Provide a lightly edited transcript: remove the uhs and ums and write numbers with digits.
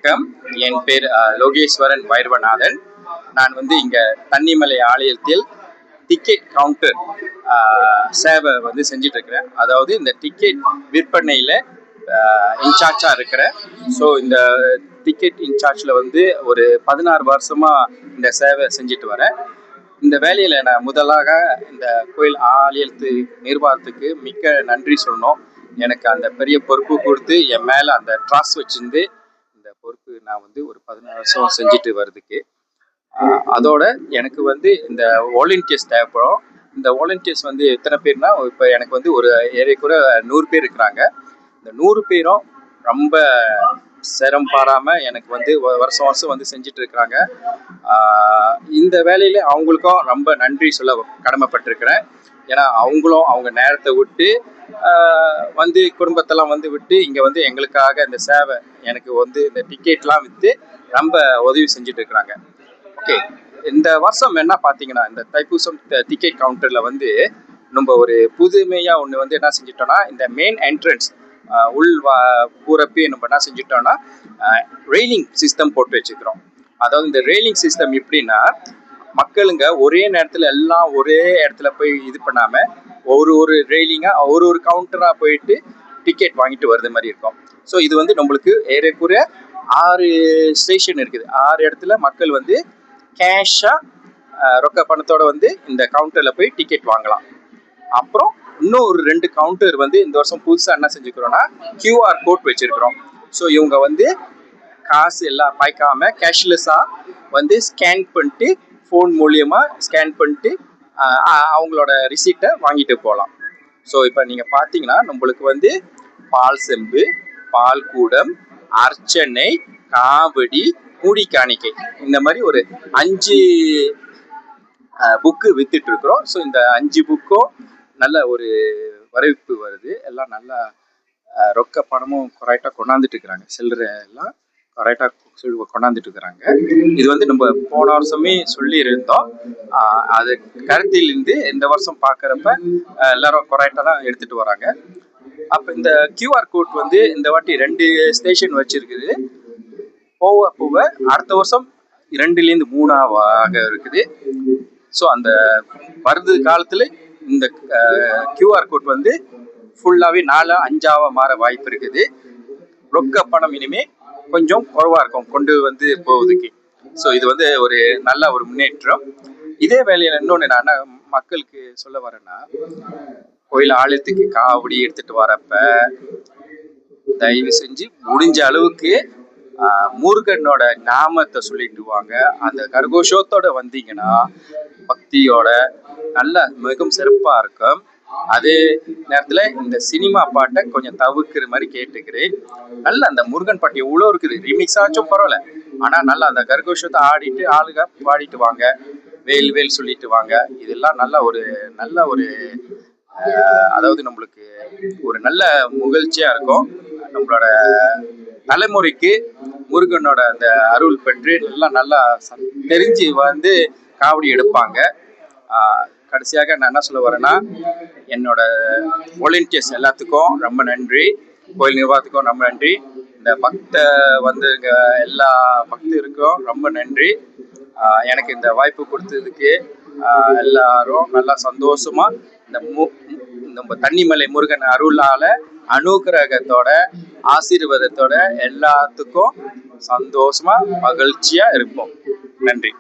வணக்கம். என் பேர் லோகேஸ்வரன் வைரவநாதன். நான் இங்கே தண்ணிமலை ஆலயத்தில் டிக்கெட் கவுண்டர் சேவை செஞ்சிட்டு இருக்கிறேன். அதாவது இந்த டிக்கெட் விற்பனையில் இன்சார்ஜாக இருக்கிறேன். ஸோ இந்த டிக்கெட் இன்சார்ஜில் ஒரு 16 வருஷமாக இந்த சேவை செஞ்சுட்டு வரேன். இந்த வேலையில் நான் முதலாக இந்த கோயில் ஆலயத்து நிர்வாகத்துக்கு மிக்க நன்றி சொல்லணும். எனக்கு அந்த பெரிய பொறுப்பு கொடுத்து என் மேலே அந்த ட்ரஸ்ட் வச்சிருந்து இந்த பொறுப்பு நான் ஒரு 16 வருஷம் செஞ்சுட்டு வர்றதுக்கு. அதோட எனக்கு இந்த வாலண்டியர்ஸ் தேவைப்படும். இந்த வாலண்டியர்ஸ் எத்தனை பேர்னா, இப்போ எனக்கு ஒரு ஏறக்குறைய 100 பேர் இருக்கிறாங்க. இந்த 100 பேரும் ரொம்ப சிரம் பாராமல் எனக்கு வருஷம் வருஷம் செஞ்சுட்டு இருக்கிறாங்க. இந்த வேலையில் அவங்களுக்கும் ரொம்ப நன்றி சொல்ல கடமைப்பட்டிருக்கிறேன். ஏன்னா அவங்களும் அவங்க நேரத்தை விட்டு குடும்பத்தெல்லாம் விட்டு இங்கே எங்களுக்காக இந்த சேவை எனக்கு இந்த டிக்கெட்லாம் விற்று ரொம்ப உதவி செஞ்சுட்டு இருக்கிறாங்க. ஓகே, இந்த வருஷம் என்ன பார்த்தீங்கன்னா, இந்த தைப்பூசம் டிக்கெட் கவுண்டரில் நம்ம ஒரு புதுமையாக ஒன்று என்ன செஞ்சிட்டோம்னா, இந்த மெயின் என்ட்ரன்ஸ் உள் பூரப்பே நம்ம என்ன செஞ்சிட்டோம்னா ரெயிலிங் சிஸ்டம் போட்டு வச்சுக்கிறோம். அதாவது இந்த ரெயிலிங் சிஸ்டம் எப்படின்னா, மக்களுங்க ஒரே நேரத்தில் எல்லாம் ஒரே இடத்துல போய் இது பண்ணாமல் ஒரு ரெயிலிங்காக ஒரு கவுண்டராக போயிட்டு டிக்கெட் வாங்கிட்டு வர்றது மாதிரி இருக்கும். ஸோ இது நம்மளுக்கு ஏறக்குறைய 6 ஸ்டேஷன் இருக்குது. 6 இடத்துல மக்கள் கேஷாக ரொக்க பணத்தோட இந்த கவுண்டரில் போய் டிக்கெட் வாங்கலாம். அப்புறம் இன்னும் ஒரு 2 கவுண்டர் இந்த வருஷம் புதுசாக என்ன செஞ்சுக்கிறோன்னா QR கோட் வச்சுருக்கிறோம். ஸோ இவங்க காசு எல்லாம் பாய்க்காமல் கேஷ்லெஸ்ஸாக ஸ்கேன் பண்ணிட்டு ஃபோன் மூலியமாக ஸ்கேன் பண்ணிட்டு அவங்களோட ரிசீட்டை வாங்கிட்டு போகலாம். ஸோ இப்போ நீங்கள் பார்த்தீங்கன்னா, நம்மளுக்கு பால் செம்பு, பால் கூடம், அர்ச்சனை, காவடி, மூடி காணிக்கை, இந்த மாதிரி ஒரு 5 புக்கு வித்துட்டு இருக்கிறோம். ஸோ இந்த 5 புக்கும் நல்ல ஒரு வரவேற்பு வருது. எல்லாம் நல்லா ரொக்க பணமும் கரெக்டாக கொண்டாந்துட்டு இருக்கிறாங்க. சில்லறை எல்லாம் கரெக்டாக கொண்டாந்துட்டு இருக்கிறாங்க. இது நம்ம போன வருஷமே சொல்லி இருந்தோம். அது கருத்தில் இருந்து இந்த வருஷம் பார்க்குறப்ப எல்லாரும் கரெக்டாக தான் எடுத்துகிட்டு வராங்க. அப்போ இந்த QR கோட் இந்த வாட்டி 2 ஸ்டேஷன் வச்சுருக்குது. போக அடுத்த வருஷம் 2லேருந்து 3 இருக்குது. ஸோ அந்த வருது காலத்தில் இந்த QR கோட் ஃபுல்லாகவே 4-5 மாற வாய்ப்பு இருக்குது. ரொக்க பணம் இனிமே கொஞ்சம் குறைவாக இருக்கும் கொண்டு போவதுக்கு. ஸோ இது ஒரு நல்ல ஒரு முன்னேற்றம். இதே வேலையில் இன்னொன்று நான் மக்களுக்கு சொல்ல வரேன்னா, கோயில் ஆலயத்துக்கு காவடி எடுத்துகிட்டு வரப்ப தயவு செஞ்சு முடிஞ்ச அளவுக்கு முருகனோட நாமத்தை சொல்லிட்டு வாங்க. அந்த கரகோஷத்தோட வந்தீங்கன்னா பக்தியோட நல்ல மிகவும் சிறப்பாக இருக்கும். அதே நேரத்தில் இந்த சினிமா பாட்டை கொஞ்சம் தவிர்க்கிற மாதிரி கேட்டுக்கிறேன். நல்ல அந்த முருகன் பாட்டு எவ்வளோ இருக்குது, ரிமிக்ஸ் ஆச்சும் பரவாயில்ல, ஆனால் நல்லா அந்த கரகோஷத்தை ஆடிட்டு ஆளுங்க பாடிட்டு வாங்க, வேல் வேல் சொல்லிட்டு வாங்க. இதெல்லாம் நல்ல ஒரு அதாவது நம்மளுக்கு ஒரு நல்ல முகழ்ச்சியாக இருக்கும். நம்மளோட தலைமுறைக்கு முருகனோட அந்த அருள் பெற்று எல்லாம் நல்லா தெரிஞ்சு காவடி எடுப்பாங்க. கடைசியாக நான் என்ன சொல்ல வரேன்னா, என்னோட வாலண்டியர்ஸ் எல்லாத்துக்கும் ரொம்ப நன்றி, கோயில் நிர்வாகத்துக்கும் ரொம்ப நன்றி, இந்த எல்லா பக்தருக்கும் ரொம்ப நன்றி. எனக்கு இந்த வாய்ப்பு கொடுத்ததுக்கு எல்லாரும் நல்லா சந்தோஷமா நம்ம தண்ணிமலை முருகன் அருளால அனுகிரகத்தோட ஆசீர்வாதத்தோட எல்லாத்துக்கும் சந்தோஷமா மகிழ்ச்சியா இருப்போம். நன்றி.